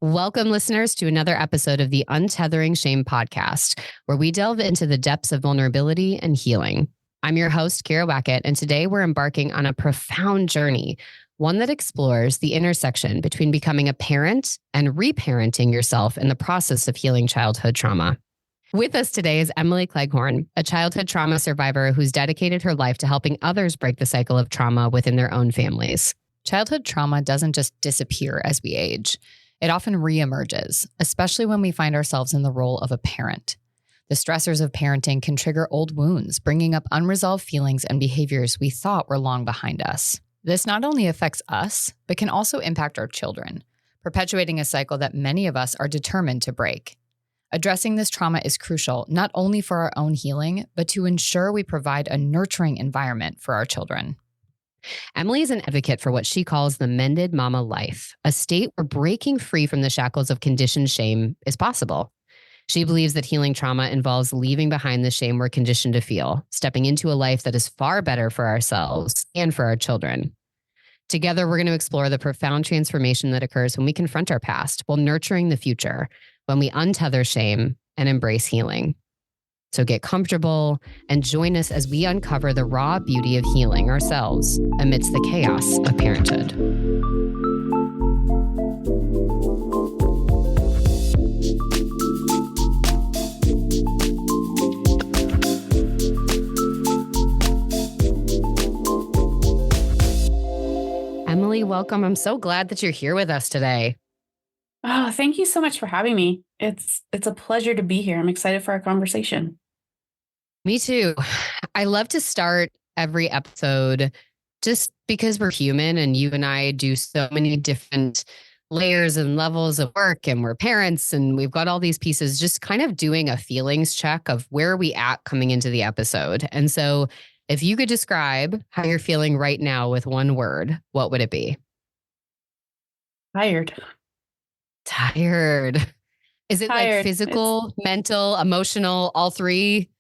Welcome, listeners, to another episode of the Untethering Shame podcast, where we delve into the depths of vulnerability and healing. I'm your host, Kira Wackett, and today we're embarking on a profound journey, one that explores the intersection between becoming a parent and reparenting yourself in the process of healing childhood trauma. With us today is Emily Cleghorn, a childhood trauma survivor who's dedicated her life to helping others break the cycle of trauma within their own families. Childhood trauma doesn't just disappear as we age. It often reemerges, especially when we find ourselves in the role of a parent. The stressors of parenting can trigger old wounds, bringing up unresolved feelings and behaviors we thought were long behind us. This not only affects us, but can also impact our children, perpetuating a cycle that many of us are determined to break. Addressing this trauma is crucial, not only for our own healing, but to ensure we provide a nurturing environment for our children. Emily is an advocate for what she calls the mended mama life, a state where breaking free from the shackles of conditioned shame is possible. She believes that healing trauma involves leaving behind the shame we're conditioned to feel, stepping into a life that is far better for ourselves and for our children. Together, we're going to explore the profound transformation that occurs when we confront our past while nurturing the future, when we untether shame and embrace healing. So get comfortable and join us as we uncover the raw beauty of healing ourselves amidst the chaos of parenthood. Emily, welcome. I'm so glad that you're here with us today. Oh, thank you so much for having me. It's a pleasure to be here. I'm excited for our conversation. Me too. I love to start every episode just because we're human and you and I do so many different layers and levels of work and we're parents and we've got all these pieces, just kind of doing a feelings check of where are we at coming into the episode. And so if you could describe how you're feeling right now with one word, what would it be? Tired. Tired. Is it like Tired. physical, mental, emotional, all three?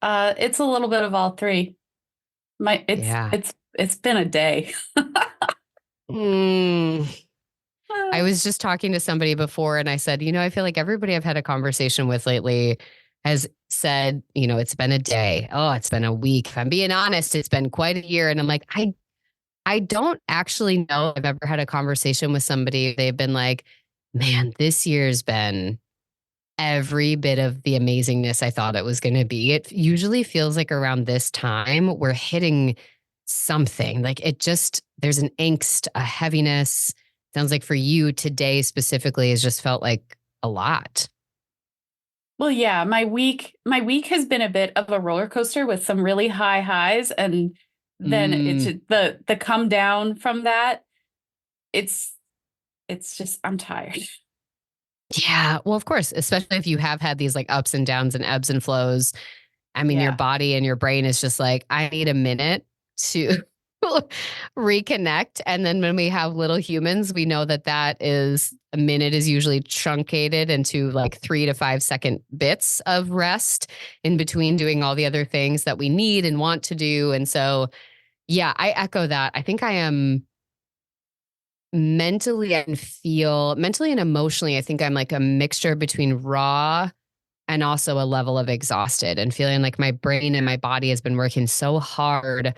It's a little bit of all three. It's been a day. I was just talking to somebody before and I said, I feel like everybody I've had a conversation with lately has said, it's been a day. Oh, it's been a week. If I'm being honest, it's been quite a year. And I'm like, I don't actually know if I've ever had a conversation with somebody. They've been like, man, this year's been every bit of the amazingness I thought it was going to be. It usually feels like around this time we're hitting something like there's an angst, a heaviness. Sounds like for you today specifically has just felt like a lot. Well, yeah, my week has been a bit of a roller coaster with some really high highs, and then it's the come down from that. It's just I'm tired. Yeah. Well, of course, especially if you have had these like ups and downs and ebbs and flows. I mean, your body and your brain is just like, I need a minute to reconnect. And then when we have little humans, we know that is a minute is usually truncated into like 3 to 5 second bits of rest in between doing all the other things that we need and want to do. And so, yeah, I echo that. I think I am mentally and emotionally, I think I'm like a mixture between raw and also a level of exhausted and feeling like my brain and my body has been working so hard,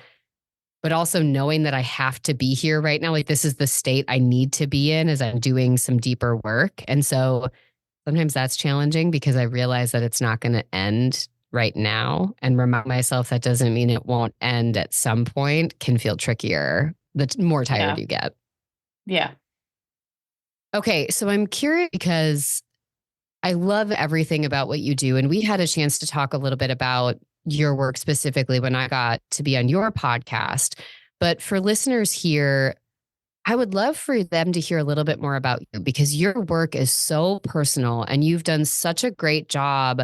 but also knowing that I have to be here right now. Like this is the state I need to be in as I'm doing some deeper work. And so sometimes that's challenging because I realize that it's not going to end right now, and remind myself that doesn't mean it won't end at some point can feel trickier the more tired you get. Yeah. Okay. So I'm curious because I love everything about what you do. And we had a chance to talk a little bit about your work specifically when I got to be on your podcast. But for listeners here, I would love for them to hear a little bit more about you because your work is so personal and you've done such a great job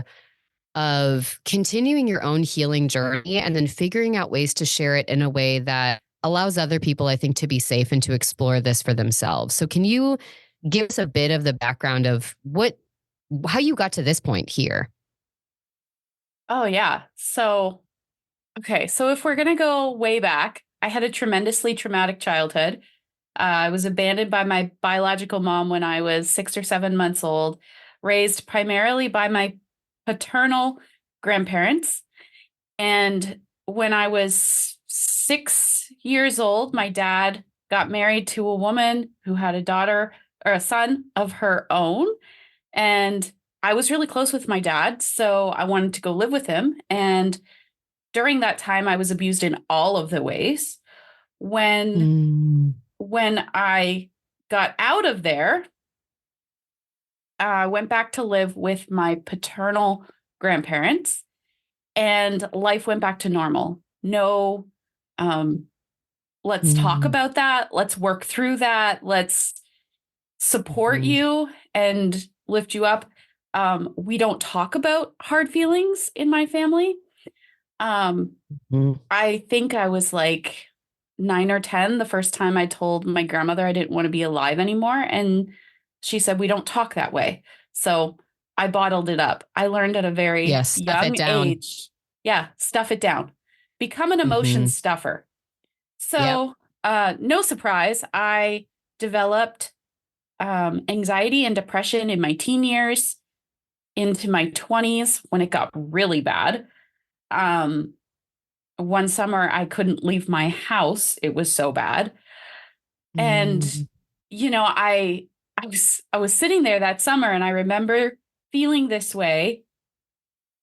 of continuing your own healing journey and then figuring out ways to share it in a way that allows other people, I think, to be safe and to explore this for themselves. So can you give us a bit of the background of how you got to this point here? Oh, yeah. So if we're going to go way back, I had a tremendously traumatic childhood. I was abandoned by my biological mom when I was 6 or 7 months old, raised primarily by my paternal grandparents. And when I was 6 years old, my dad got married to a woman who had a daughter or a son of her own. And I was really close with my dad, so I wanted to go live with him. And during that time, I was abused in all of the ways. When Mm. when I got out of there, I went back to live with my paternal grandparents, and life went back to normal. No, um, let's talk Mm. about that. Let's work through that. Let's support Mhm. you and lift you up. We don't talk about hard feelings in my family. Um, Mhm. I think I was like 9 or 10 the first time I told my grandmother I didn't want to be alive anymore. And she said, we don't talk that way. So I bottled it up. I learned at a very Yes, stuff it young down. age. Yeah, stuff it down. Become an emotion Mhm. stuffer. Yep. So, no surprise, I developed anxiety and depression in my teen years, into my 20s when it got really bad. Um, One summer, I couldn't leave my house. It was so bad. And, Mm. I was sitting there that summer and I remember feeling this way.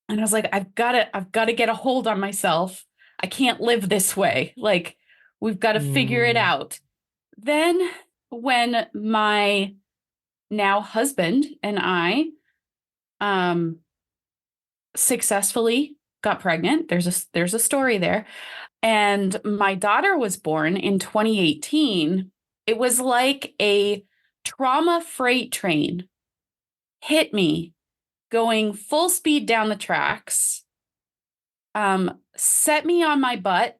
And I was like, I've got to get a hold on myself. I can't live this way. Like, we've got to figure it Mm. out. Then, when my now husband and I um, successfully got pregnant, there's a story there, and my daughter was born in 2018. It was like a trauma freight train hit me going full speed down the tracks, set me on my butt,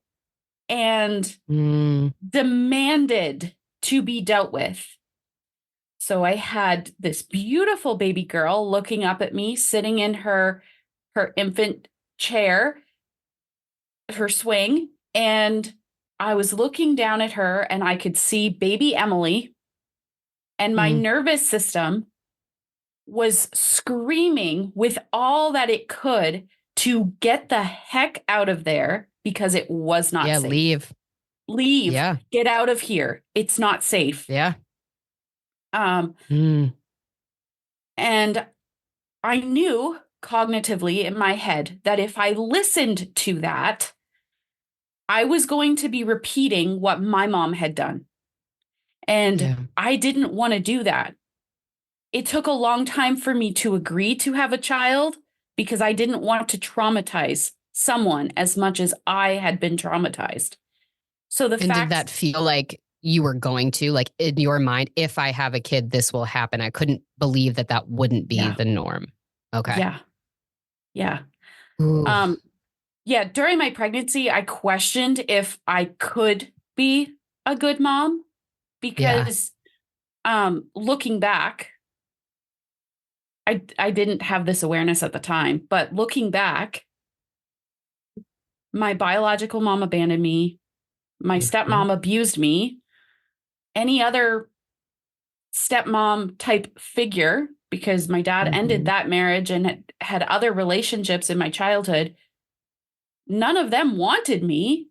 and Mm. demanded to be dealt with. So I had this beautiful baby girl looking up at me, sitting in her infant chair, her swing, and I was looking down at her and I could see baby Emily, and my Mm. nervous system was screaming with all that it could to get the heck out of there because it was not Yeah, safe. leave. Leave, Yeah. get out of here. It's not safe. Yeah. Um, Mm. and I knew cognitively in my head that if I listened to that, I was going to be repeating what my mom had done. And Yeah. I didn't want to do that. It took a long time for me to agree to have a child because I didn't want to traumatize someone as much as I had been traumatized. So the And did fact, that feel like you were going to, like in your mind, if I have a kid, this will happen? I couldn't believe that that wouldn't be yeah, the norm. Okay. yeah, yeah. Ooh. Um, yeah, during my pregnancy, I questioned if I could be a good mom Yeah. because looking back, I didn't have this awareness at the time, but looking back, my biological mom abandoned me. My Mhm. stepmom abused me. Any other stepmom type figure, because my dad ended Mhm. that marriage and had other relationships in my childhood, none of them wanted me.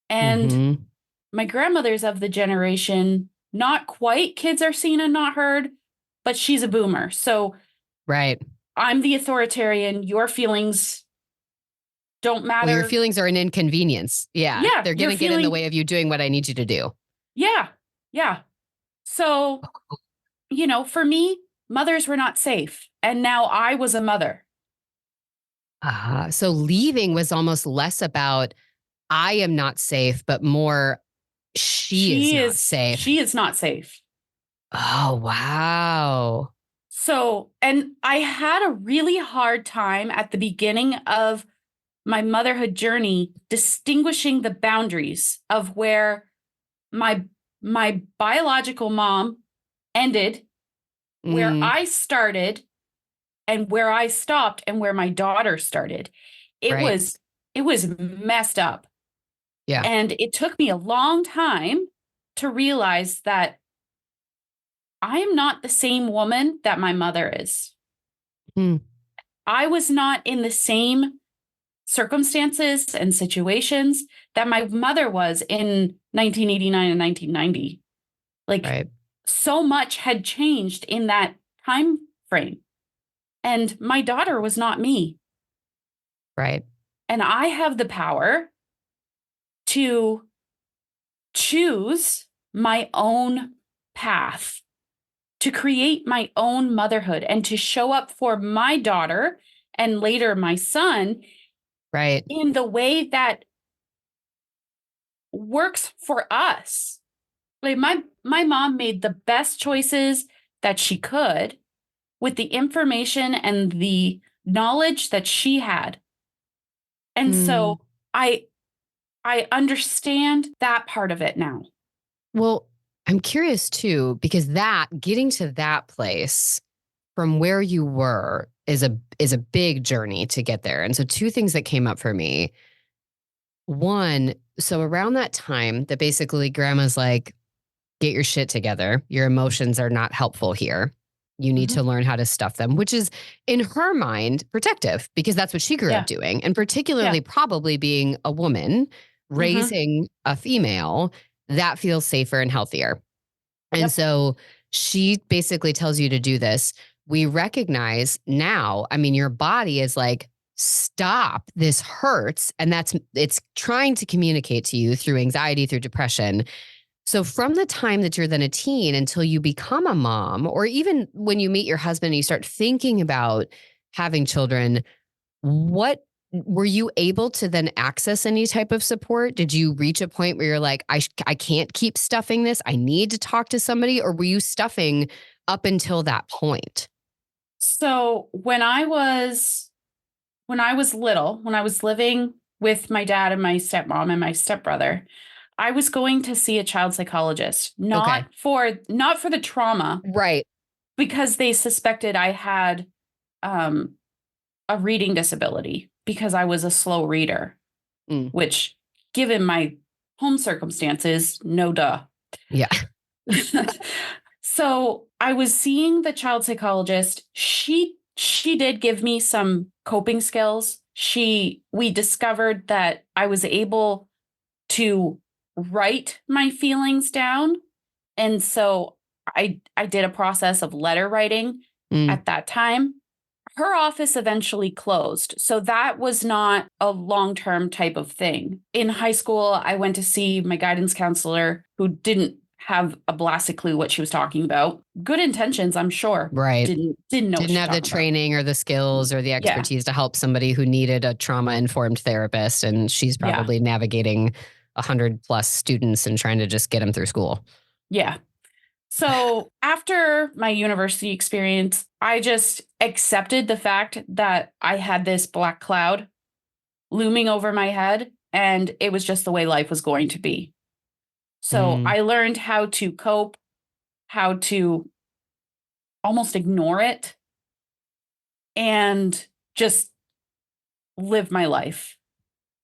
And Mhm. my grandmother's of the generation, not quite kids are seen and not heard, but she's a boomer. So Right. I'm the authoritarian. Your feelings don't Well, your matter. feelings are an inconvenience. Yeah. Yeah, They're going you're to get in the feeling, way of you doing what I need you to do. yeah, yeah. So, for me, mothers were not safe. And now I was a mother. So leaving was almost less about I am not safe, but more she is not safe. She is not safe. Oh, wow. So, and I had a really hard time at the beginning of my motherhood journey distinguishing the boundaries of where my my biological mom ended, where Mm, I started, and where I stopped, and where my daughter started. It right. was it was messed up. Yeah. And it took me a long time to realize that I am not the same woman that my mother is. Mm. I was not in the same circumstances and situations that my mother was in 1989 and 1990. Like, Right. so much had changed in that time frame. And my daughter was not me. Right. And I have the power to choose my own path, to create my own motherhood, and to show up for my daughter and later my son Right. in the way that works for us. Like, my mom made the best choices that she could with the information and the knowledge that she had. And Mm. so I understand that part of it now. Well, I'm curious too, because that getting to that place from where you were is a big journey to get there. And so two things that came up for me. One, so around that time that basically grandma's like, get your shit together. Your emotions are not helpful here. You need Mhm. to learn how to stuff them, which is in her mind protective because that's what she grew up Yeah. doing. And Yeah. particularly probably being a woman Mhm. raising a female, that feels safer and healthier. And Yep. so she basically tells you to do this. We recognize now, I mean, your body is like, stop, this hurts. And it's trying to communicate to you through anxiety, through depression. So from the time that you're then a teen until you become a mom, or even when you meet your husband and you start thinking about having children, what were you able to then access any type of support? Did you reach a point where you're like, I can't keep stuffing this. I need to talk to somebody, or were you stuffing up until that point? So when I was little, when I was living with my dad and my stepmom and my stepbrother, I was going to see a child psychologist, Okay. not for the trauma, Right. because they suspected I had um, a reading disability because I was a slow reader, Mm. which, given my home circumstances, no duh. Yeah. So I was seeing the child psychologist. She did give me some coping skills. We discovered that I was able to write my feelings down. And so I did a process of letter writing Mm. at that time. Her office eventually closed. So that was not a long-term type of thing. In high school, I went to see my guidance counselor who didn't have a blasted clue what she was talking about. Good intentions, I'm sure. Right. Didn't know what Didn't she was have the talking about. training or the skills or the Yeah. expertise to help somebody who needed a trauma informed therapist. And she's Yeah. probably navigating 100+ students and trying to just get them through school. Yeah. So after my university experience, I just accepted the fact that I had this black cloud looming over my head, and it was just the way life was going to be. So Mm. I learned how to cope, how to almost ignore it, and just live my life.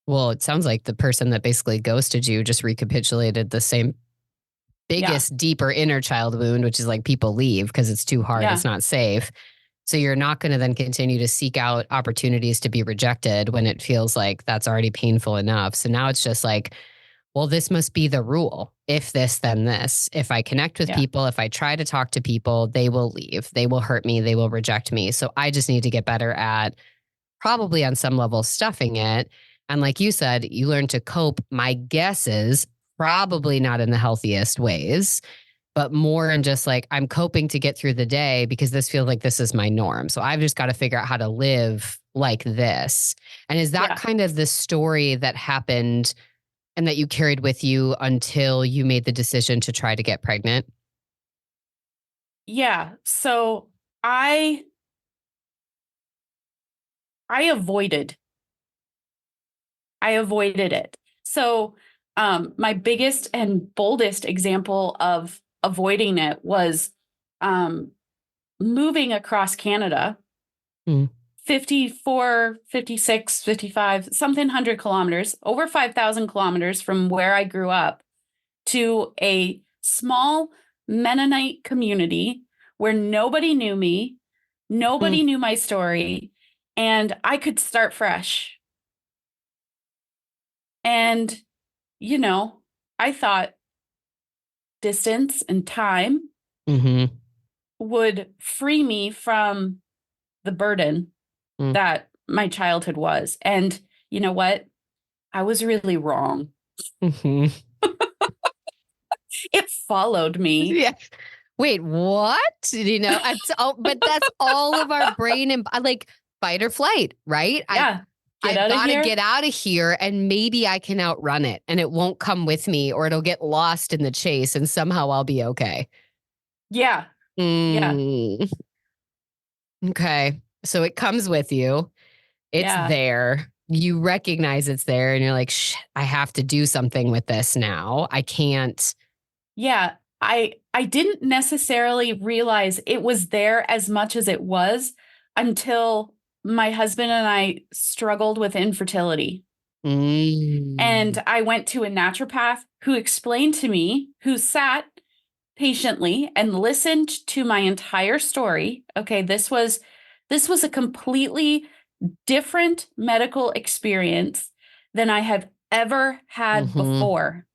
Well, it sounds like the person that basically ghosted you just recapitulated the same Yeah. biggest, deeper inner child wound, which is like people leave because it's too hard, Yeah. it's not safe. So you're not going to then continue to seek out opportunities to be rejected when it feels like that's already painful enough. So now it's just like, well, this must be the rule. If this, then this. If I connect with Yeah. people, if I try to talk to people, they will leave. They will hurt me. They will reject me. So I just need to get better at probably on some level stuffing it. And like you said, you learn to cope. My guess is probably not in the healthiest ways, but more in just like, I'm coping to get through the day because this feels like this is my norm. So I've just got to figure out how to live like this. And is that Yeah. kind of the story that happened and that you carried with you until you made the decision to try to get pregnant? Yeah. So I I avoided I avoided it. So my biggest and boldest example of avoiding it was um, moving across Canada, Mm. 54, 56, 55, something 100 kilometers, over 5,000 kilometers from where I grew up to a small Mennonite community where nobody knew me, nobody knew my story, and I could start fresh. And, you know, I thought distance and time would free me from the burden that my childhood was. And you know what? I was really wrong. It followed me. Yeah. Wait, what? You know, but that's all of our brain and like fight or flight, right? Yeah. I've got to get out of here and maybe I can outrun it and it won't come with me or it'll get lost in the chase and somehow I'll be okay. Yeah. Yeah. Okay. So it comes with you. It's there. You recognize it's there and you're like, shit, I have to do something with this now. I can't. Yeah. I didn't necessarily realize it was there as much as it was until my husband and I struggled with infertility. And I went to a naturopath who explained to me, who sat patiently and listened to my entire story. Okay, this was a completely different medical experience than I have ever had before.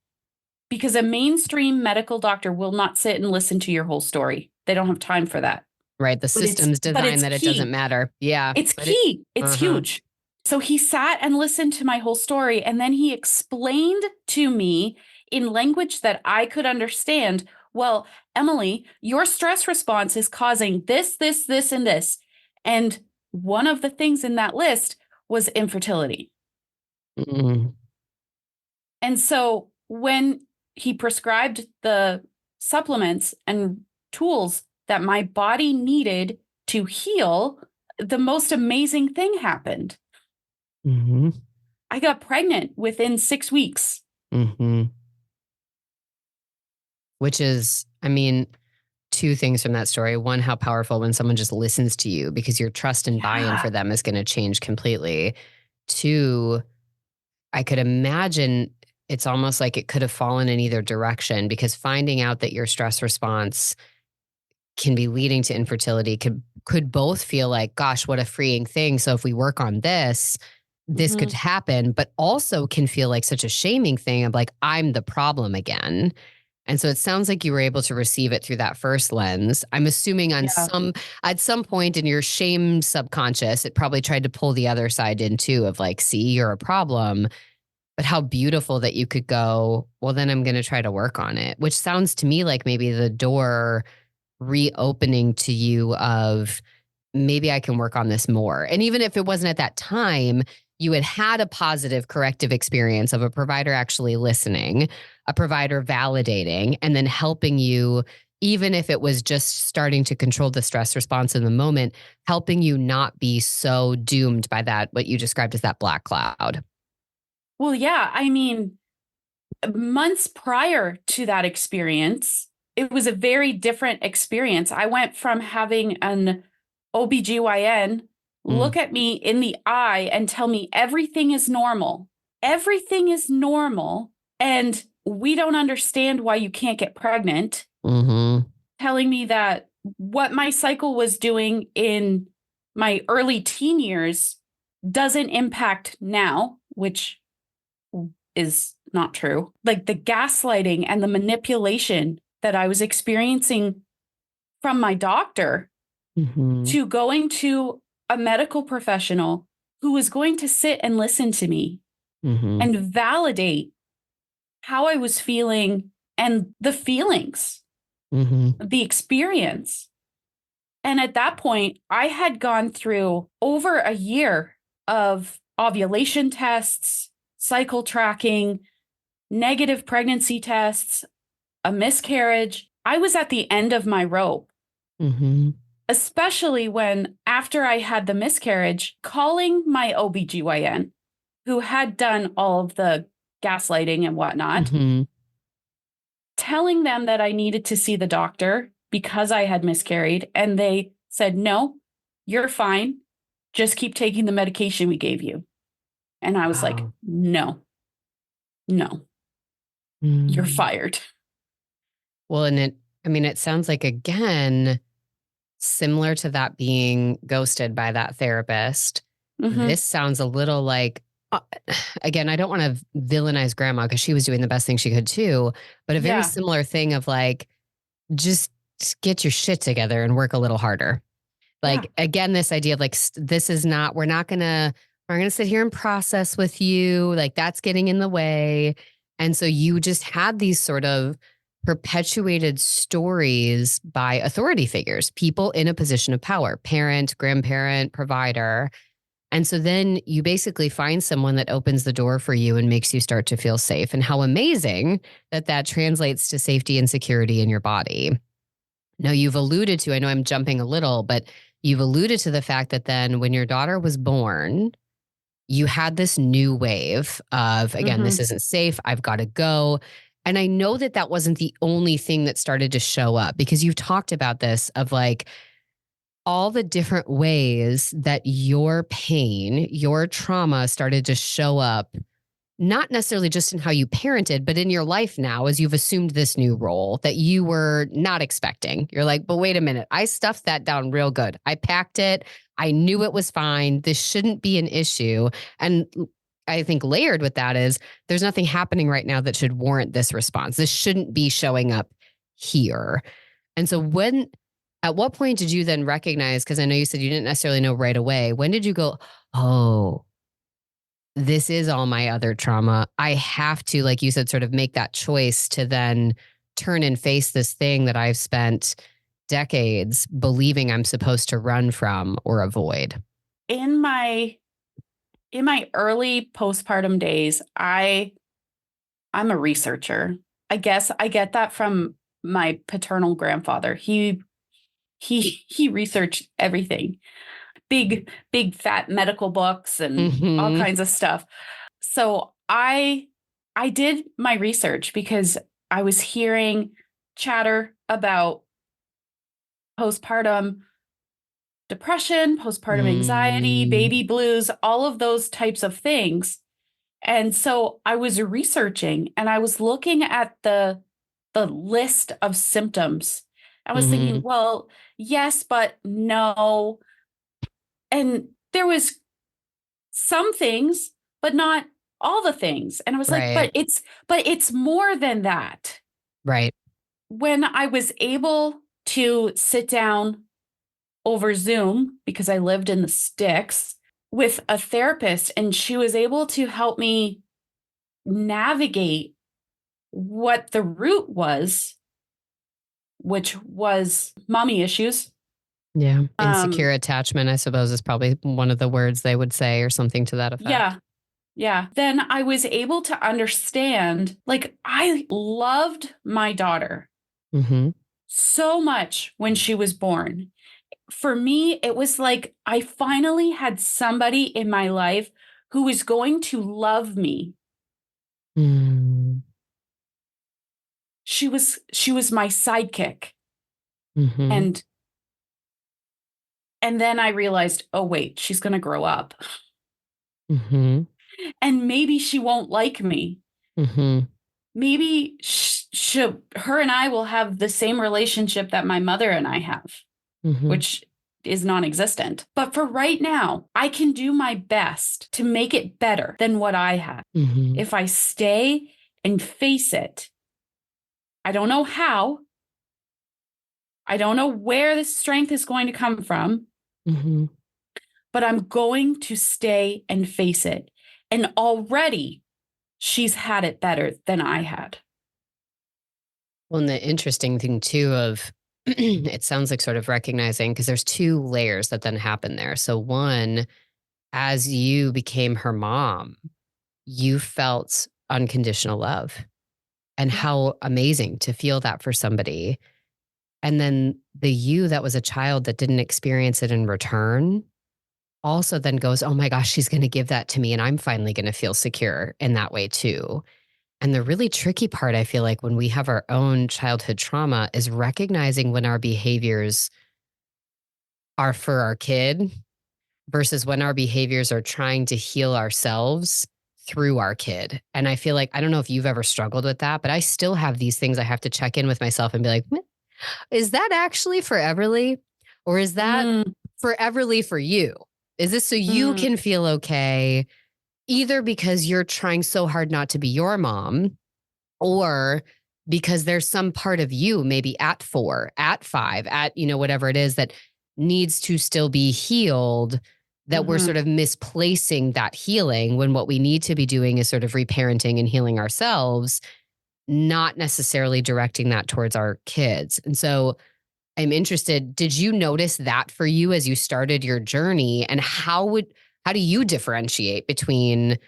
Because a mainstream medical doctor will not sit and listen to your whole story. They don't have time for that. Right. The system's designed that it doesn't matter. Yeah. It's key. It's huge. So he sat and listened to my whole story. And then he explained to me in language that I could understand. Well, Emily, your stress response is causing this, this, this, and this. And one of the things in that list was infertility. And so when he prescribed the supplements and tools that my body needed to heal, the most amazing thing happened. I got pregnant within 6 weeks. Which is, I mean, two things from that story. One, how powerful when someone just listens to you because your trust and buy-in for them is going to change completely. Two, I could imagine it's almost like it could have fallen in either direction because finding out that your stress response can be leading to infertility could both feel like, gosh, what a freeing thing. So if we work on this could happen, but also can feel like such a shaming thing of like, I'm the problem again. And so it sounds like you were able to receive it through that first lens. I'm assuming at some point in your shame subconscious, it probably tried to pull the other side in too of like, see, you're a problem. But how beautiful that you could go, well, then I'm going to try to work on it, which sounds to me like maybe the door reopening to you of maybe I can work on this more. And even if it wasn't at that time, you had a positive corrective experience of a provider actually listening, a provider validating, and then helping you, even if it was just starting to control the stress response in the moment, helping you not be so doomed by that, what you described as that black cloud. Well, yeah. I mean, months prior to that experience, it was a very different experience. I went from having an OBGYN look at me in the eye and tell me everything is normal. Everything is normal. And we don't understand why you can't get pregnant. Telling me that what my cycle was doing in my early teen years doesn't impact now, which is not true. Like the gaslighting and the manipulation that I was experiencing from my doctor to going to a medical professional who was going to sit and listen to me and validate how I was feeling and the feelings, the experience. And at that point, I had gone through over a year of ovulation tests, cycle tracking, negative pregnancy tests, a miscarriage. I was at the end of my rope. Especially when, after I had the miscarriage, calling my OBGYN, who had done all of the gaslighting and whatnot, telling them that I needed to see the doctor because I had miscarried. And they said, no, you're fine. Just keep taking the medication we gave you. And I was like, no, you're fired. Well, and it sounds like, again, similar to that being ghosted by that therapist, Mm-hmm. this sounds a little like, uh, again, I don't want to villainize grandma because she was doing the best thing she could too, but a very Yeah. similar thing of like, just get your shit together and work a little harder. Yeah. Like, again, this idea of like, this is not, we're going to sit here and process with you. Like, that's getting in the way. And so you just had these sort of perpetuated stories by authority figures, people in a position of power, parent, grandparent, provider. And so then you basically find someone that opens the door for you and makes you start to feel safe. And how amazing that that translates to safety and security in your body. Now, you've alluded to, I know I'm jumping a little, but you've alluded to the fact that then when your daughter was born, you had this new wave of, again, this Mm-hmm. isn't safe. I've got to go. And I know that that wasn't the only thing that started to show up because you've talked about this of like all the different ways that your pain, your trauma started to show up, not necessarily just in how you parented, but in your life now as you've assumed this new role that you were not expecting. You're like, but wait a minute, I stuffed that down real good. I packed it. I knew it was fine. This shouldn't be an issue. And I think layered with that is there's nothing happening right now that should warrant this response. This shouldn't be showing up here. And so at what point did you then recognize, because I know you said you didn't necessarily know right away, when did you go, oh, this is all my other trauma. I have to, like you said, sort of make that choice to then turn and face this thing that I've spent decades believing I'm supposed to run from or avoid. In my early postpartum days, I'm a researcher. I guess I get that from my paternal grandfather. He researched everything. Big fat medical books and all Mm-hmm. kinds of stuff. So I did my research because I was hearing chatter about postpartum depression, postpartum anxiety, Mm, baby blues, all of those types of things. And so I was researching and I was looking at the list of symptoms. I was mm-hmm. thinking, well, yes, but no. And there was some things, but not all the things. And I was like, Right. but it's more than that. Right. When I was able to sit down over Zoom because I lived in the sticks with a therapist and she was able to help me navigate what the root was, which was mommy issues. Yeah. Insecure Um, attachment, I suppose, is probably one of the words they would say or something to that effect. yeah, yeah. Then I was able to understand, like, I loved my daughter Mm-hmm. so much when she was born. For me, it was like I finally had somebody in my life who was going to love me. Mm-hmm. She was my sidekick. Mm-hmm. And then I realized, oh wait, she's going to grow up Mm-hmm. and maybe she won't like me. Mm-hmm. Maybe her and I will have the same relationship that my mother and I have, Mm-hmm. which is non-existent. But for right now, I can do my best to make it better than what I had. Mm-hmm. If I stay and face it, I don't know how. I don't know where the strength is going to come from, Mm-hmm. but I'm going to stay and face it. And already she's had it better than I had. Well, and the interesting thing too of it sounds like sort of recognizing because there's two layers that then happen there. So one, as you became her mom, you felt unconditional love and Yeah. how amazing to feel that for somebody. And then the you that was a child that didn't experience it in return also then goes, oh my gosh, she's going to give that to me. And I'm finally going to feel secure in that way too. And the really tricky part, I feel like, when we have our own childhood trauma is recognizing when our behaviors are for our kid versus when our behaviors are trying to heal ourselves through our kid. And I feel like, I don't know if you've ever struggled with that, but I still have these things I have to check in with myself and be like, is that actually for Everly? Or is that Mm, for Everly for you? Is this so you mm, can feel okay, either because you're trying so hard not to be your mom, or because there's some part of you, maybe at 4, at 5, at, whatever it is that needs to still be healed, that we're mm-hmm. sort of misplacing that healing when what we need to be doing is sort of reparenting and healing ourselves, not necessarily directing that towards our kids. And so I'm interested, did you notice that for you as you started your journey? And how do you differentiate between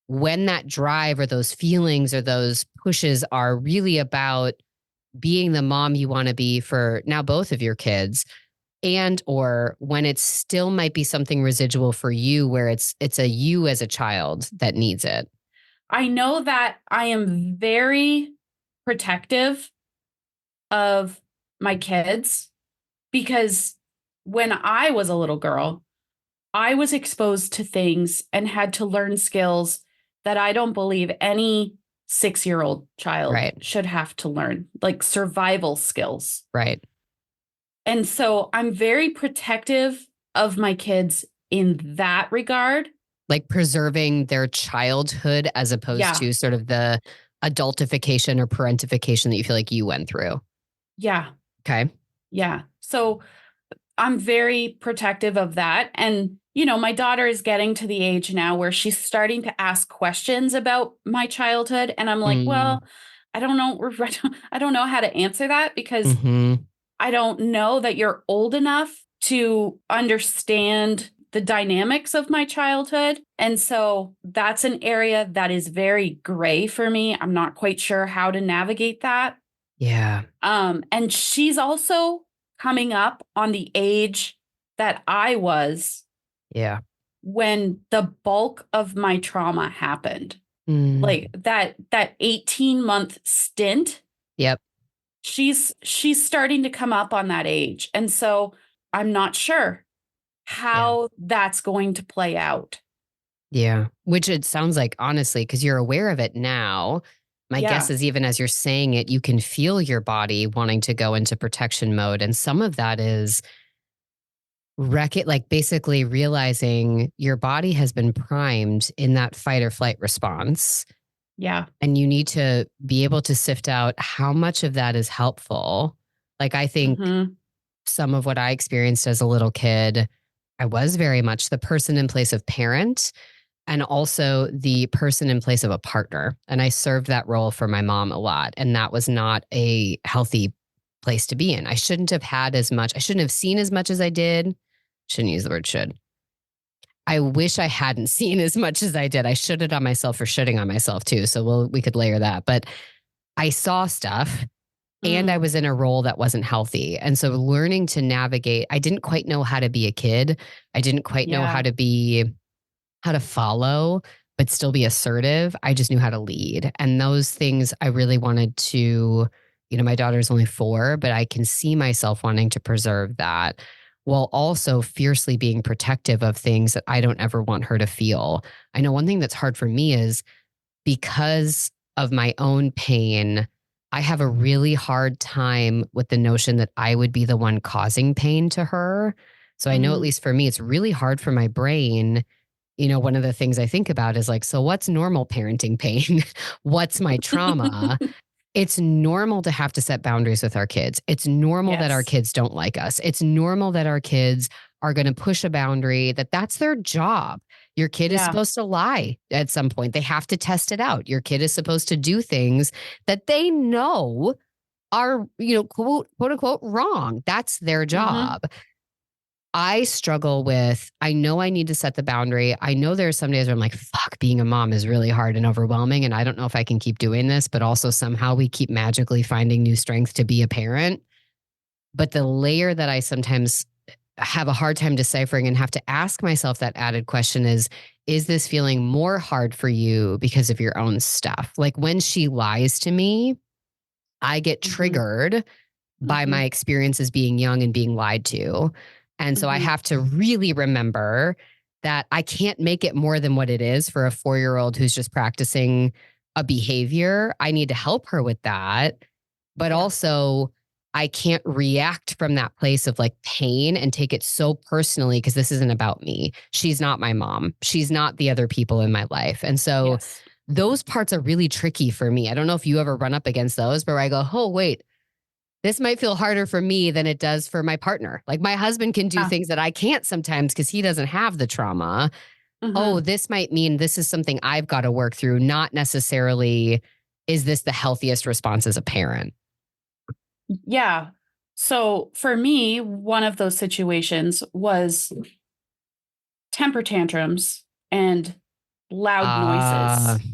when that drive or those feelings or those pushes are really about being the mom you want to be for now both of your kids, and or when it still might be something residual for you where it's a you as a child that needs it? I know that I am very protective of my kids because when I was a little girl, I was exposed to things and had to learn skills that I don't believe any 6-year-old child Right. should have to learn, like survival skills. Right. And so I'm very protective of my kids in that regard. Like preserving their childhood as opposed Yeah. to sort of the adultification or parentification that you feel like you went through. Yeah. Okay. Yeah. So I'm very protective of that. And, my daughter is getting to the age now where she's starting to ask questions about my childhood. And I'm like, Mm. well, I don't know. I don't know how to answer that because Mm-hmm. I don't know that you're old enough to understand the dynamics of my childhood. And so that's an area that is very gray for me. I'm not quite sure how to navigate that. Yeah. And she's also coming up on the age that I was Yeah. when the bulk of my trauma happened. Mm. Like that 18-month stint, Yep. she's starting to come up on that age. And so I'm not sure Yeah. how that's going to play out. Yeah. Which it sounds like, honestly, because you're aware of it now. My guess Yeah. is even as you're saying it, you can feel your body wanting to go into protection mode. And some of that is like basically realizing your body has been primed in that fight or flight response. Yeah. And you need to be able to sift out how much of that is helpful. Like, I think Hmm. some of what I experienced as a little kid, I was very much the person in place of parent and also the person in place of a partner. And I served that role for my mom a lot. And that was not a healthy place to be in. I shouldn't have had as much, I shouldn't have seen as much as I did. Shouldn't use the word should. I wish I hadn't seen as much as I did. I shoulded on myself for shitting on myself too. So we could layer that. But I saw stuff and I Mm. was in a role that wasn't healthy. And so learning to navigate, I didn't quite know how to be a kid. I didn't quite know Yeah. how to follow, but still be assertive. I just knew how to lead. And those things I really wanted to, my daughter's only 4, but I can see myself wanting to preserve that while also fiercely being protective of things that I don't ever want her to feel. I know one thing that's hard for me is because of my own pain, I have a really hard time with the notion that I would be the one causing pain to her. So I know, at Mm. least for me, it's really hard for my brain. One of the things I think about is like, so what's normal parenting pain? What's my trauma? It's normal to have to set boundaries with our kids. It's normal that our Yes. kids don't like us. It's normal that our kids are going to push a boundary, that's their job. Your kid is Yeah. supposed to lie at some point. They have to test it out. Your kid is supposed to do things that they know are, quote unquote, wrong. That's their Hmm. job. I struggle with, I know I need to set the boundary. I know there are some days where I'm like, fuck, being a mom is really hard and overwhelming. And I don't know if I can keep doing this, but also somehow we keep magically finding new strength to be a parent. But the layer that I sometimes have a hard time deciphering and have to ask myself that added question is this feeling more hard for you because of your own stuff? Like when she lies to me, I get Hmm. triggered by Hmm. my experiences being young and being lied to. And so I Hmm. have to really remember that I can't make it more than what it is for a 4-year-old who's just practicing a behavior. I need to help her with that. But also, I can't react from that place of like pain and take it so personally because this isn't about me. She's not my mom. She's not the other people in my life. And so those parts are really tricky for me. I don't know if you ever run up against those, but where I go, oh, wait, this might feel harder for me than it does for my partner. Like my husband can do things that I can't sometimes because he doesn't have the trauma. Oh, this might mean this is something I've got to work through, not necessarily is this the healthiest response as a parent? Yeah. So for me, one of those situations was temper tantrums and loud noises,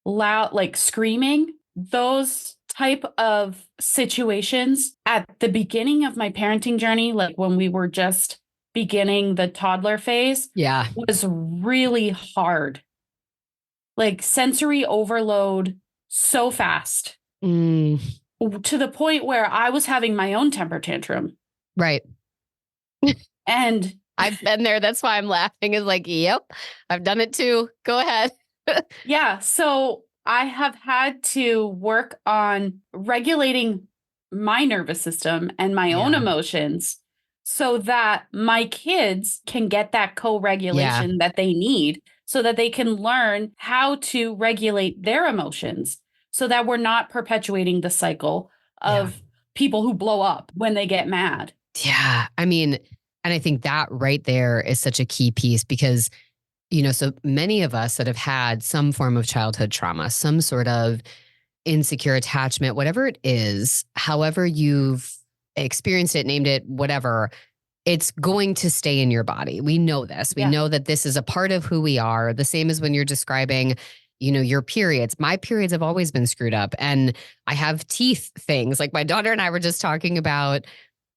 loud, like screaming, those type of situations at the beginning of my parenting journey, like when we were just beginning the toddler phase, was really hard. Like sensory overload so fast to the point where I was having my own temper tantrum. Right. And I've been there. That's why I'm laughing. Is like, yep, I've done it too. Go ahead. Yeah. So I have had to work on regulating my nervous system and my own emotions so that my kids can get that co-regulation that they need so that they can learn how to regulate their emotions so that we're not perpetuating the cycle of people who blow up when they get mad. Yeah. I mean, and I think that right there is such a key piece because, you know, so many of us that have had some form of childhood trauma, some sort of insecure attachment, whatever it is, however you've experienced it, named it, whatever, it's going to stay in your body. We know this. We know that this is a part of who we are. The same as when you're describing, you know, your periods. My periods have always been screwed up and I have teeth things. Like my daughter and I were just talking about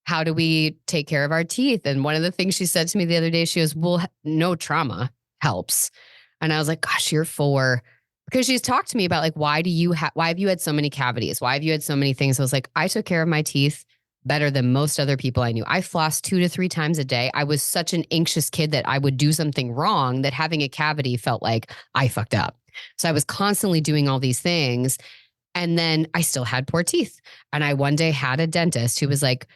how do we take care of our teeth? And one of the things she said to me the other day, she goes, well, no trauma helps. And I was like, gosh, you're 4. Because she's talked to me about like, why have you had so many cavities? Why have you had so many things? I was like, I took care of my teeth better than most other people I knew. I flossed 2 to 3 times a day. I was such an anxious kid that I would do something wrong that having a cavity felt like I fucked up. So I was constantly doing all these things. And then I still had poor teeth. And I one day had a dentist who was like,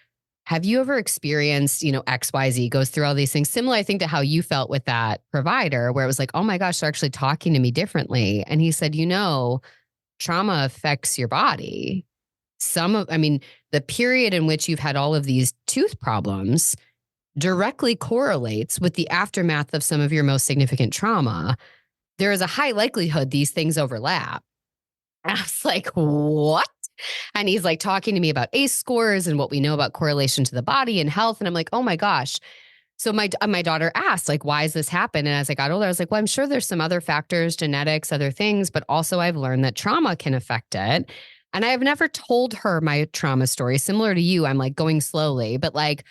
have you ever experienced, you know, XYZ, goes through all these things, similar, I think, to how you felt with that provider, where it was like, oh my gosh, they're actually talking to me differently. And he said, you know, trauma affects your body. The period in which you've had all of these tooth problems directly correlates with the aftermath of some of your most significant trauma. There is a high likelihood these things overlap. And I was like, what? And he's like talking to me about ACE scores and what we know about correlation to the body and health. And I'm like, oh my gosh. So my daughter asked, like, why has this happened? And as I got older, I was like, well, I'm sure there's some other factors, genetics, other things, but also I've learned that trauma can affect it. And I have never told her my trauma story. Similar to you, I'm like going slowly, but like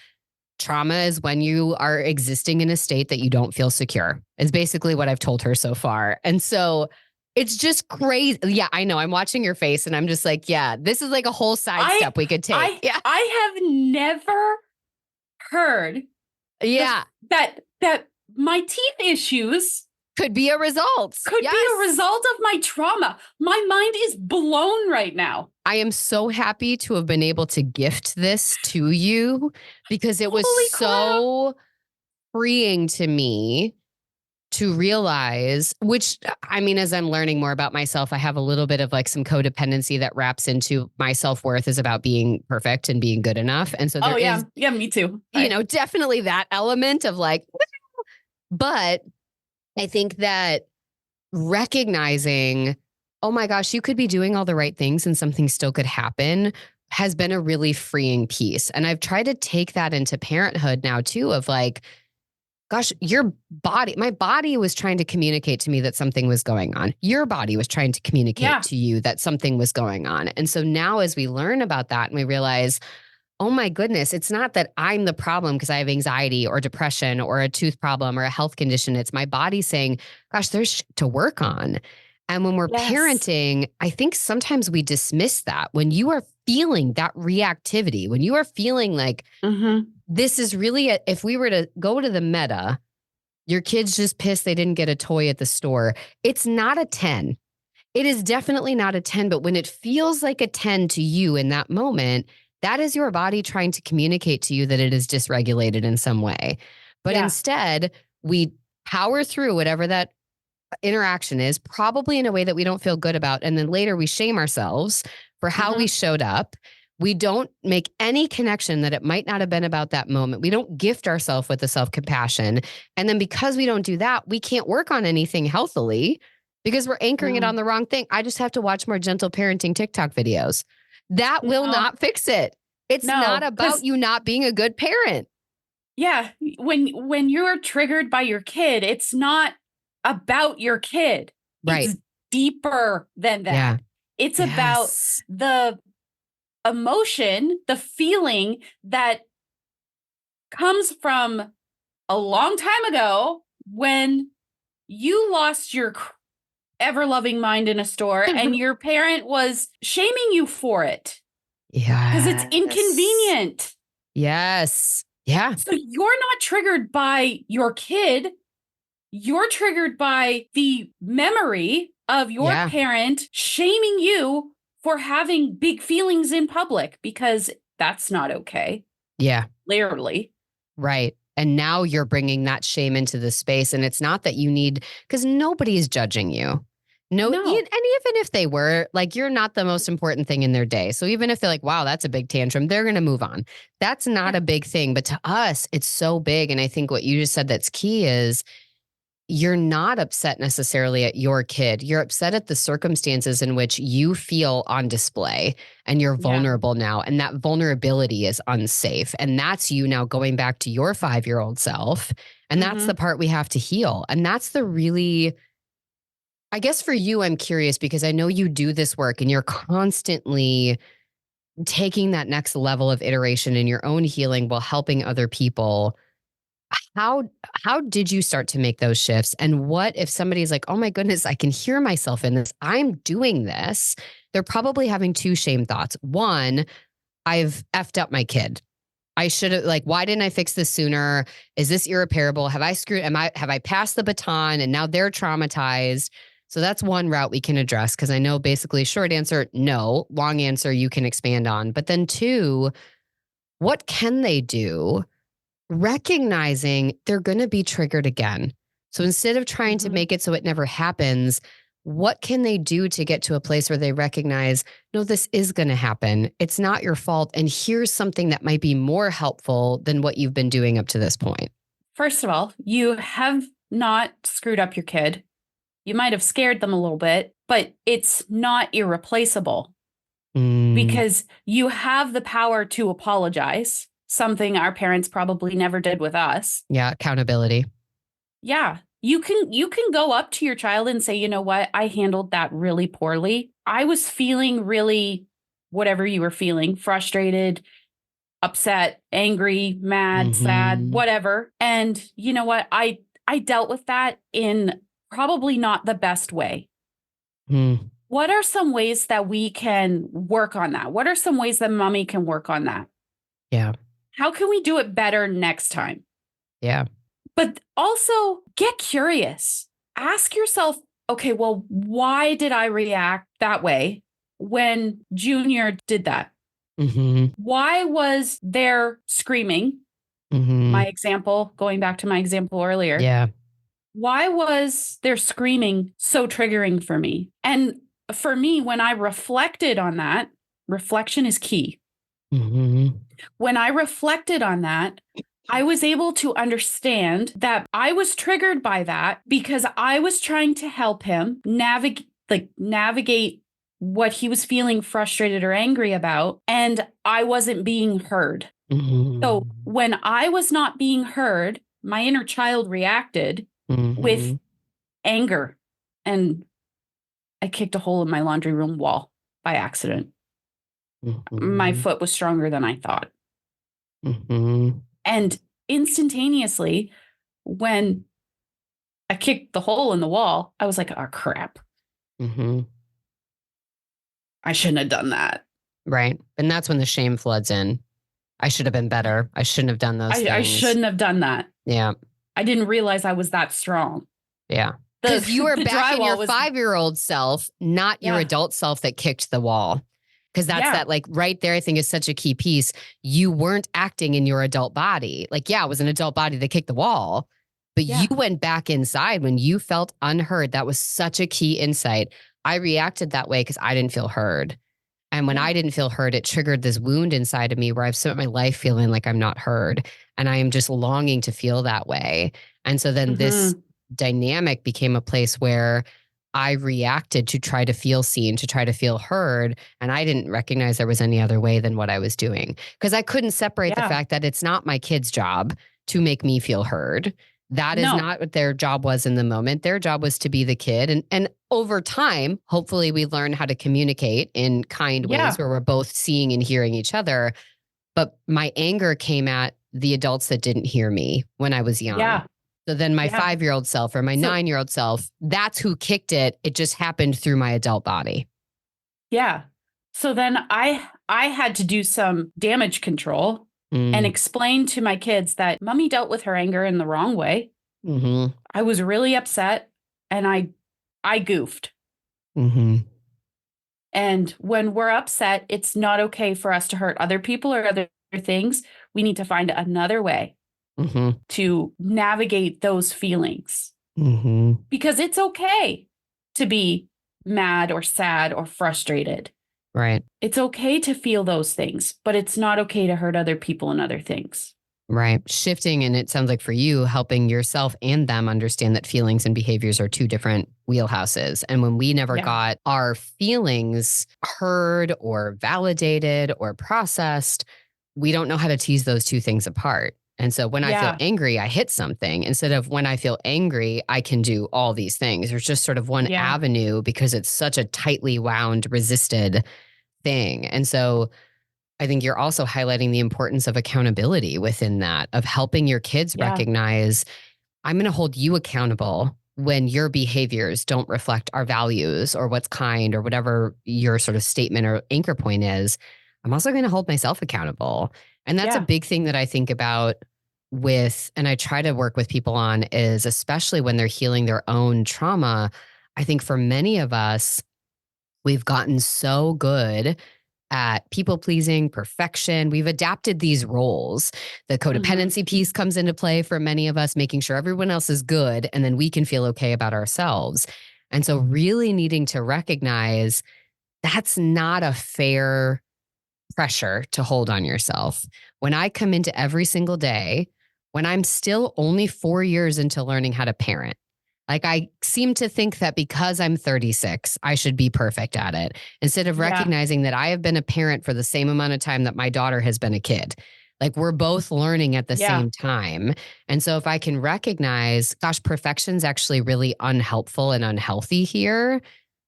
trauma is when you are existing in a state that you don't feel secure, is basically what I've told her so far. And so it's just crazy. Yeah, I know. I'm watching your face and I'm just like, yeah, this is like a whole sidestep we could take. I have never heard that my teeth issues could be a result. Could be a result of my trauma. My mind is blown right now. I am so happy to have been able to gift this to you because it was so freeing to me to realize, which, I mean, as I'm learning more about myself, I have a little bit of like some codependency that wraps into my self-worth is about being perfect and being good enough. And so there is, me too. You know, definitely that element of like, but I think that recognizing, oh my gosh, you could be doing all the right things and something still could happen has been a really freeing piece. And I've tried to take that into parenthood now too, of like, gosh, my body was trying to communicate to me that something was going on. Your body was trying to communicate to you that something was going on. And so now as we learn about that and we realize, oh my goodness, it's not that I'm the problem because I have anxiety or depression or a tooth problem or a health condition. It's my body saying, gosh, there's shit to work on. And when we're parenting, I think sometimes we dismiss that. When you are feeling that reactivity, when you are feeling like, this is really, if we were to go to the meta, Your kid's just pissed they didn't get a toy at the store. It's not a 10. It is definitely not a 10, but when it feels like a 10 to you in that moment, that is your body trying to communicate to you that it is dysregulated in some way. But instead, we power through whatever that interaction is, probably in a way that we don't feel good about. And then later we shame ourselves for how we showed up. We don't make any connection that it might not have been about that moment. We don't gift ourselves with the self-compassion. And then because we don't do that, we can't work on anything healthily because we're anchoring it on the wrong thing. I just have to watch more gentle parenting TikTok videos. That will not fix it. It's not about you not being a good parent. Yeah. When you're triggered by your kid, it's not about your kid. Right. It's deeper than that. Yeah. It's about the emotion, the feeling that comes from a long time ago when you lost your ever-loving mind in a store and your parent was shaming you for it. Yeah. Because it's inconvenient. Yes. Yeah. So you're not triggered by your kid. You're triggered by the memory of your parent shaming you for having big feelings in public, because that's not okay. Yeah. Literally. Right. And now you're bringing that shame into the space. And it's not that you need, because nobody is judging you. No. And even if they were, like, you're not the most important thing in their day. So even if they're like, wow, that's a big tantrum, they're going to move on. That's not a big thing. But to us, it's so big. And I think what you just said that's key is you're not upset necessarily at your kid. You're upset at the circumstances in which you feel on display and you're vulnerable now. And that vulnerability is unsafe. And that's you now going back to your 5-year-old self. And that's the part we have to heal. And that's the really, I guess for you, I'm curious because I know you do this work and you're constantly taking that next level of iteration in your own healing while helping other people. How did you start to make those shifts? And what if somebody's like, oh my goodness, I can hear myself in this. I'm doing this. They're probably having 2 shame thoughts. One, I've effed up my kid. I should have, like, why didn't I fix this sooner? Is this irreparable? Have I passed the baton and now they're traumatized? So that's one route we can address, because I know basically short answer, no. Long answer, you can expand on. But then 2, what can they do? Recognizing they're going to be triggered again. So instead of trying to make it so it never happens, what can they do to get to a place where they recognize, no, this is going to happen. It's not your fault. And here's something that might be more helpful than what you've been doing up to this point. First of all, you have not screwed up your kid. You might have scared them a little bit, but it's not irreplaceable because you have the power to apologize. Something our parents probably never did with us. Yeah, accountability. Yeah. You can go up to your child and say, you know what? I handled that really poorly. I was feeling really whatever you were feeling, frustrated, upset, angry, mad, sad, whatever. And you know what? I dealt with that in probably not the best way. What are some ways that we can work on that? What are some ways that mommy can work on that? Yeah. How can we do it better next time? Yeah. But also get curious. Ask yourself, okay, well, why did I react that way when Junior did that? Why was there screaming? My example, going back to my example earlier. Yeah. Why was there screaming so triggering for me? And for me, when I reflected on that, reflection is key. When I reflected on that, I was able to understand that I was triggered by that because I was trying to help him navigate what he was feeling frustrated or angry about, and I wasn't being heard. So when I was not being heard, my inner child reacted with anger, and I kicked a hole in my laundry room wall by accident. My foot was stronger than I thought. And instantaneously, when I kicked the hole in the wall, I was like, oh, crap. I shouldn't have done that. Right. And that's when the shame floods in. I should have been better. I shouldn't have done those things. I shouldn't have done that. Yeah. I didn't realize I was that strong. Yeah. Because you were back in your 5-year-old self, not your adult self that kicked the wall. Because that's that, like, right there, I think is such a key piece. You weren't acting in your adult body. Like, yeah, it was an adult body that kicked the wall, but you went back inside when you felt unheard. That was such a key insight. I reacted that way because I didn't feel heard. And when I didn't feel heard, it triggered this wound inside of me where I've spent my life feeling like I'm not heard. And I am just longing to feel that way. And so then this dynamic became a place where I reacted to try to feel seen, to try to feel heard. And I didn't recognize there was any other way than what I was doing. Because I couldn't separate the fact that it's not my kid's job to make me feel heard. That is not what their job was in the moment. Their job was to be the kid. And over time, hopefully we learn how to communicate in kind ways where we're both seeing and hearing each other. But my anger came at the adults that didn't hear me when I was young. Yeah. So then my 5-year-old self or my 9-year-old self, that's who kicked it. It just happened through my adult body. Yeah. So then I had to do some damage control and explain to my kids that mommy dealt with her anger in the wrong way. I was really upset and I goofed. And when we're upset, it's not okay for us to hurt other people or other things. We need to find another way to navigate those feelings. Because it's okay to be mad or sad or frustrated. Right. It's okay to feel those things, but it's not okay to hurt other people and other things. Right. Shifting, and it sounds like for you, helping yourself and them understand that feelings and behaviors are two different wheelhouses. And when we never got our feelings heard or validated or processed, we don't know how to tease those two things apart. And so when I feel angry, I hit something instead of when I feel angry, I can do all these things. There's just sort of one avenue because it's such a tightly wound, resisted thing. And so I think you're also highlighting the importance of accountability within that, of helping your kids recognize, I'm going to hold you accountable when your behaviors don't reflect our values or what's kind or whatever your sort of statement or anchor point is. I'm also going to hold myself accountable. And that's a big thing that I think about with, and I try to work with people on, is especially when they're healing their own trauma. I think for many of us, we've gotten so good at people pleasing, perfection. We've adapted these roles. The codependency piece comes into play for many of us, making sure everyone else is good, and then we can feel okay about ourselves. And so really needing to recognize that's not a fair pressure to hold on yourself. When I come into every single day, when I'm still only 4 years into learning how to parent, like I seem to think that because I'm 36, I should be perfect at it, instead of recognizing that I have been a parent for the same amount of time that my daughter has been a kid. Like we're both learning at the same time. And so if I can recognize, gosh, perfection's actually really unhelpful and unhealthy here.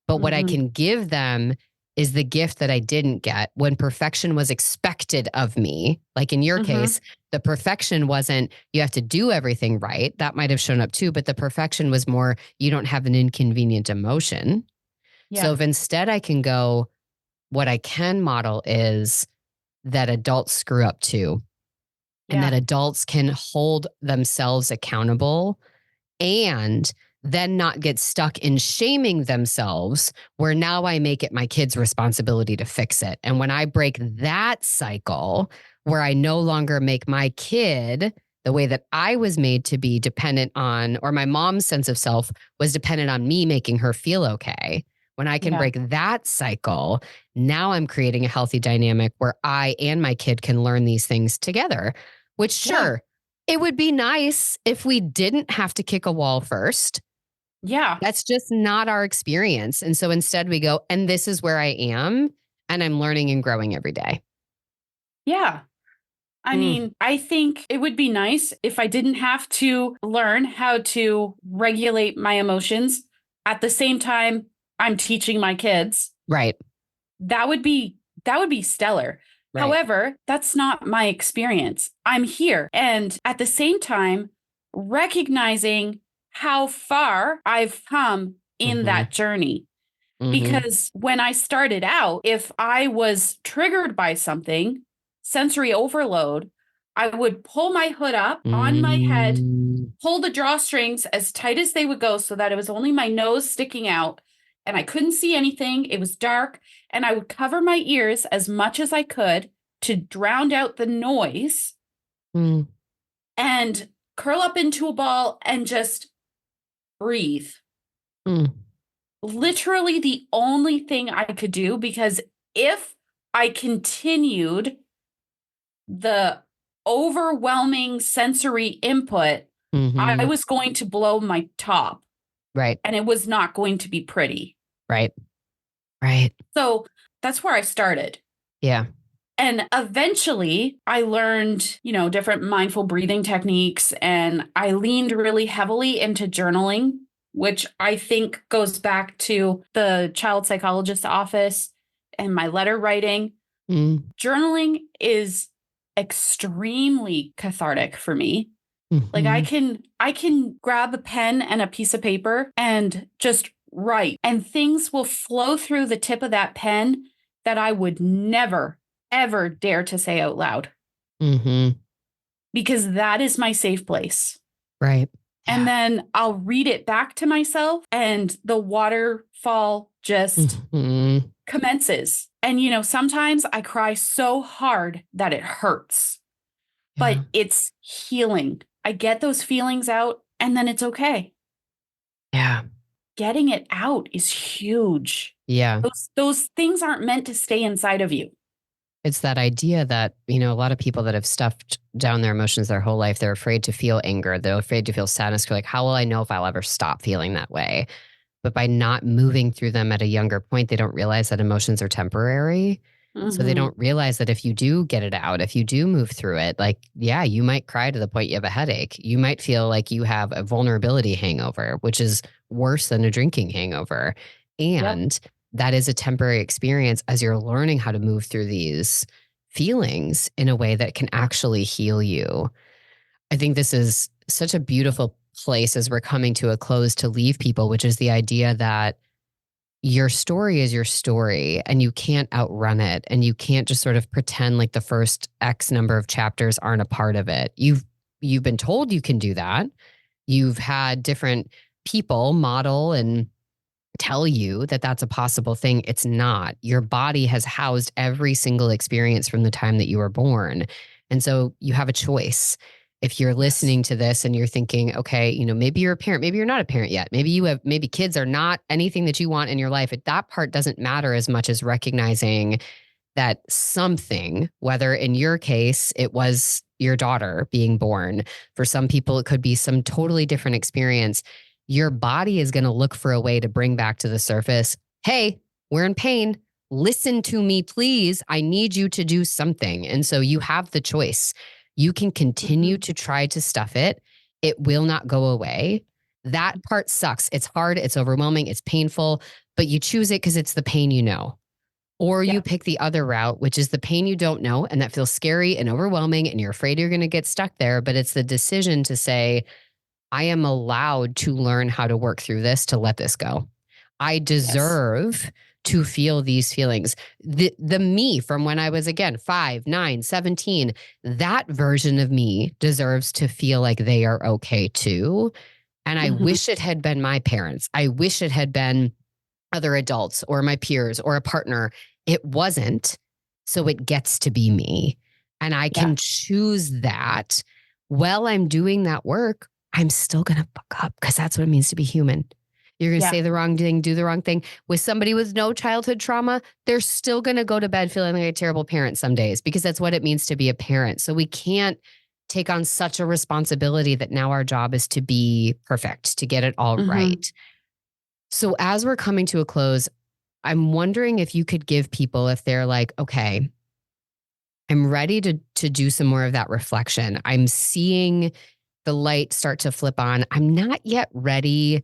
But what I can give them is the gift that I didn't get when perfection was expected of me. Like in your case, the perfection wasn't, you have to do everything right. That might have shown up too, but the perfection was more, you don't have an inconvenient emotion. So if instead I can go, what I can model is that adults screw up too, and that adults can hold themselves accountable and then not get stuck in shaming themselves, where now I make it my kid's responsibility to fix it. And when I break that cycle, where I no longer make my kid the way that I was made to be dependent on, or my mom's sense of self was dependent on me making her feel okay. When I can break that cycle, now I'm creating a healthy dynamic where I and my kid can learn these things together, which sure, it would be nice if we didn't have to kick a wall first. Yeah. That's just not our experience. And so instead we go, and this is where I am, and I'm learning and growing every day. Yeah. I mean, I think it would be nice if I didn't have to learn how to regulate my emotions at the same time I'm teaching my kids. Right. That would be stellar. Right. However, that's not my experience. I'm here. And at the same time, recognizing how far I've come in that journey. Because when I started out, if I was triggered by something, sensory overload, I would pull my hood up on my head, pull the drawstrings as tight as they would go so that it was only my nose sticking out and I couldn't see anything. It was dark, and I would cover my ears as much as I could to drown out the noise and curl up into a ball and just breathe. Literally the only thing I could do, because if I continued the overwhelming sensory input, I was going to blow my top. Right. And it was not going to be pretty. Right. Right. So that's where I started. Yeah. And eventually I learned, different mindful breathing techniques, and I leaned really heavily into journaling, which I think goes back to the child psychologist's office and my letter writing. Journaling is extremely cathartic for me. Like I can grab a pen and a piece of paper and just write, and things will flow through the tip of that pen that I would never, ever dare to say out loud. Because that is my safe place. Right. Yeah. And then I'll read it back to myself, and the waterfall just commences. And, sometimes I cry so hard that it hurts, but it's healing. I get those feelings out, and then it's okay. Yeah. Getting it out is huge. Yeah. Those things aren't meant to stay inside of you. It's that idea that, a lot of people that have stuffed down their emotions their whole life, they're afraid to feel anger. They're afraid to feel sadness. They're like, how will I know if I'll ever stop feeling that way? But by not moving through them at a younger point, they don't realize that emotions are temporary. So they don't realize that if you do get it out, if you do move through it, you might cry to the point you have a headache. You might feel like you have a vulnerability hangover, which is worse than a drinking hangover. And that is a temporary experience as you're learning how to move through these feelings in a way that can actually heal you. I think this is such a beautiful place as we're coming to a close to leave people, which is the idea that your story is your story and you can't outrun it, and you can't just sort of pretend like the first X number of chapters aren't a part of it. You've been told you can do that. You've had different people model and tell you that that's a possible thing. It's not. Your body has housed every single experience from the time that you were born. And so you have a choice. If you're listening to this and you're thinking, okay, maybe you're a parent, maybe you're not a parent yet. Maybe kids are not anything that you want in your life. That part doesn't matter as much as recognizing that something, whether in your case, it was your daughter being born, for some people, it could be some totally different experience. Your body is going to look for a way to bring back to the surface, hey, we're in pain. Listen to me, please. I need you to do something. And so you have the choice. You can continue to try to stuff it. It will not go away. That part sucks. It's hard. It's overwhelming. It's painful, but you choose it because it's the pain you know. Or you pick the other route, which is the pain you don't know, and that feels scary and overwhelming, and you're afraid you're going to get stuck there. But it's the decision to say, I am allowed to learn how to work through this, to let this go. I deserve to feel these feelings. The me from when I was, again, 5, 9, 17, that version of me deserves to feel like they are okay too. And I wish it had been my parents. I wish it had been other adults or my peers or a partner. It wasn't. So it gets to be me. And I can choose that. While I'm doing that work, I'm still going to fuck up, because that's what it means to be human. You're going to say the wrong thing, do the wrong thing. With somebody with no childhood trauma, they're still going to go to bed feeling like a terrible parent some days, because that's what it means to be a parent. So we can't take on such a responsibility that now our job is to be perfect, to get it all right. So as we're coming to a close, I'm wondering if you could give people, if they're like, okay, I'm ready to do some more of that reflection. I'm seeing the light start to flip on. I'm not yet ready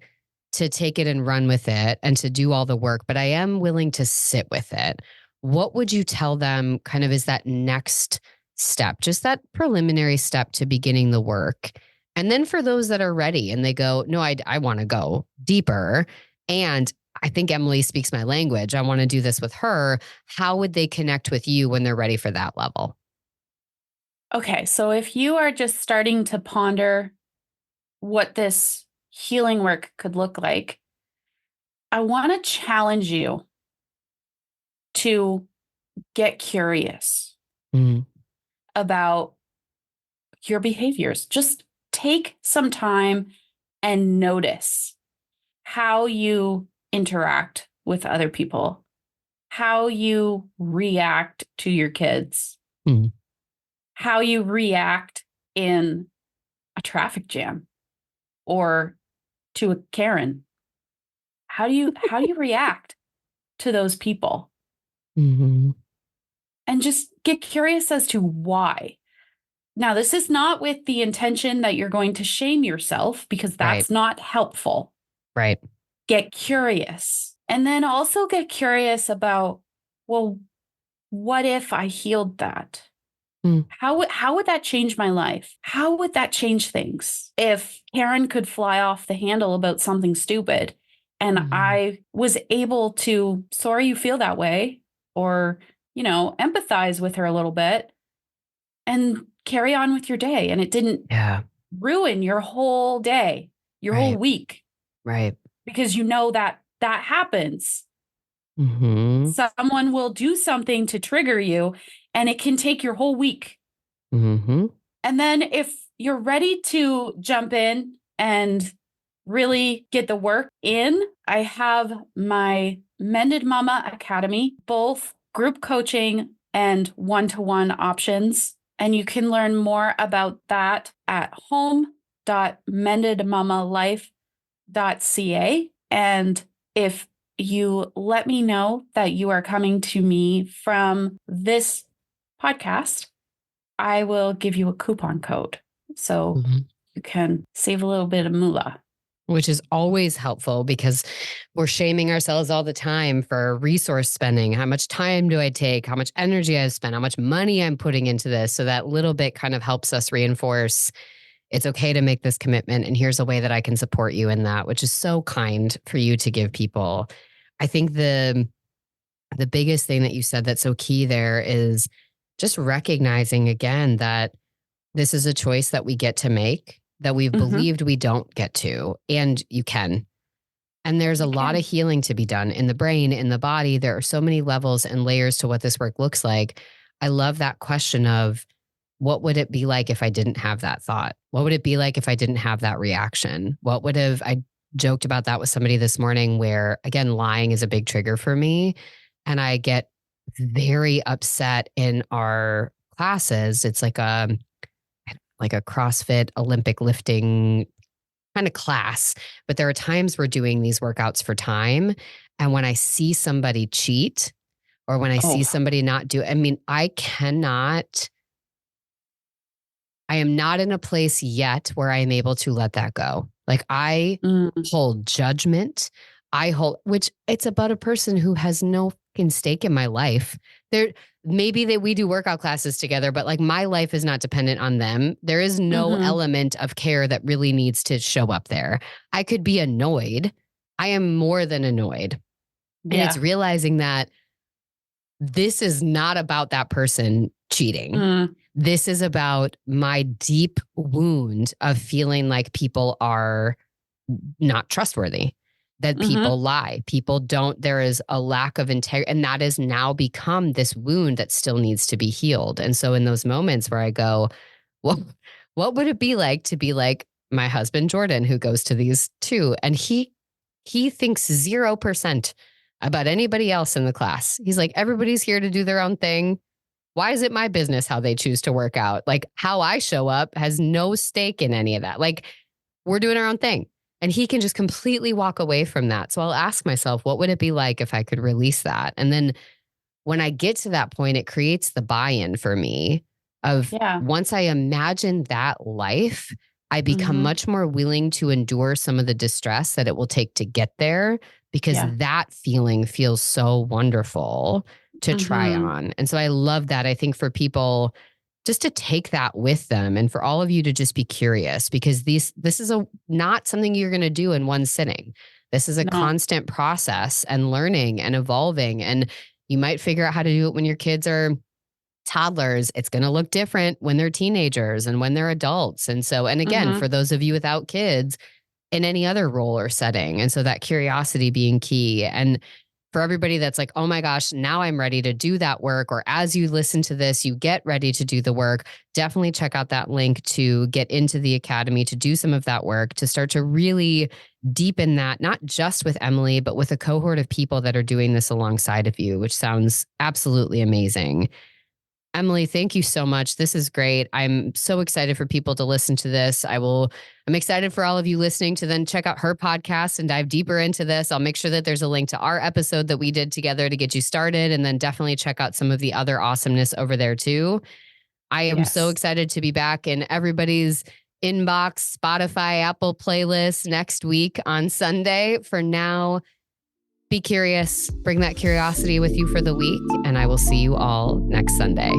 to take it and run with it and to do all the work, but I am willing to sit with it. What would you tell them kind of is that next step, just that preliminary step to beginning the work? And then for those that are ready and they go, no, I want to go deeper, and I think Emily speaks my language, I want to do this with her. How would they connect with you when they're ready for that level? Okay, so if you are just starting to ponder what this healing work could look like, I want to challenge you to get curious Mm. about your behaviors. Just take some time and notice how you interact with other people, how you react to your kids, Mm. how you react in a traffic jam or to a Karen. How do you react to those people? Mm-hmm. And just get curious as to why. Now, this is not with the intention that you're going to shame yourself because Right. that's not helpful. Right. Get curious. And then also get curious about, well, what if I healed that? Mm. How would that change my life? How would that change things? If Karen could fly off the handle about something stupid and Mm. I was able to, sorry you feel that way, or, empathize with her a little bit and carry on with your day. And it didn't Yeah. ruin your whole day, your whole Right. week, Right. because you know that that happens. Mm-hmm. Someone will do something to trigger you and it can take your whole week. Mm-hmm. And then if you're ready to jump in and really get the work in, I have my Mended Mama Academy, both group coaching and one-to-one options. And you can learn more about that at home.mendedmamalife.ca. And if you let me know that you are coming to me from this podcast, I will give you a coupon code so Mm-hmm. you can save a little bit of moolah. Which is always helpful because we're shaming ourselves all the time for resource spending. How much time do I take? How much energy I spend? How much money I'm putting into this? So that little bit kind of helps us reinforce it's okay to make this commitment. And here's a way that I can support you in that, which is so kind for you to give people. I think the biggest thing that you said that's so key there is just recognizing again that this is a choice that we get to make, that we've Mm-hmm. believed we don't get to, and you can. And there's a You lot can. of healing to be done in the brain, in the body. There are so many levels and layers to what this work looks like. I love that question of what would it be like if I didn't have that thought? What would it be like if I didn't have that reaction? I joked about that with somebody this morning where, again, lying is a big trigger for me. And I get very upset in our classes. It's like a CrossFit Olympic lifting kind of class, but there are times we're doing these workouts for time. And when I see somebody cheat or when I see Oh, somebody not do, I mean, I am not in a place yet where I am able to let that go. Like I mm, hold judgment. Which it's about a person who has no fucking stake in my life. Maybe that we do workout classes together, but like my life is not dependent on them. There is no mm-hmm. element of care that really needs to show up there. I could be annoyed. I am more than annoyed. And it's Yeah. realizing that this is not about that person cheating. Mm, This is about my deep wound of feeling like people are not trustworthy, that mm-hmm. people lie, people don't, there is a lack of integrity. And that has now become this wound that still needs to be healed. And so in those moments where I go, well, what would it be like to be like my husband, Jordan, who goes to these too? And he thinks 0% about anybody else in the class. He's like, everybody's here to do their own thing. Why is it my business how they choose to work out? Like how I show up has no stake in any of that. Like we're doing our own thing. And he can just completely walk away from that. So I'll ask myself, what would it be like if I could release that? And then when I get to that point, it creates the buy-in for me of Yeah. once I imagine that life, I become Mm-hmm. much more willing to endure some of the distress that it will take to get there because Yeah. that feeling feels so wonderful to try Mm-hmm. on. And so I love that. I think for people just to take that with them and for all of you to just be curious because this is not something you're going to do in one sitting. This is a No. constant process and learning and evolving. And you might figure out how to do it when your kids are toddlers, it's going to look different when they're teenagers and when they're adults. And so, and again, for those of you without kids, in any other role or setting. And so that curiosity being key. And for everybody that's like, oh my gosh, now I'm ready to do that work. Or as you listen to this, you get ready to do the work. Definitely check out that link to get into the academy, to do some of that work, to start to really deepen that, not just with Emily, but with a cohort of people that are doing this alongside of you, which sounds absolutely amazing. Emily, thank you so much. This is great. I'm so excited for people to listen to this. I'm excited for all of you listening to then check out her podcast and dive deeper into this. I'll make sure that there's a link to our episode that we did together to get you started, and then definitely check out some of the other awesomeness over there too. I am so excited to be back in everybody's inbox, Spotify, Apple playlist next week on Sunday. For now, be curious, bring that curiosity with you for the week, and I will see you all next Sunday.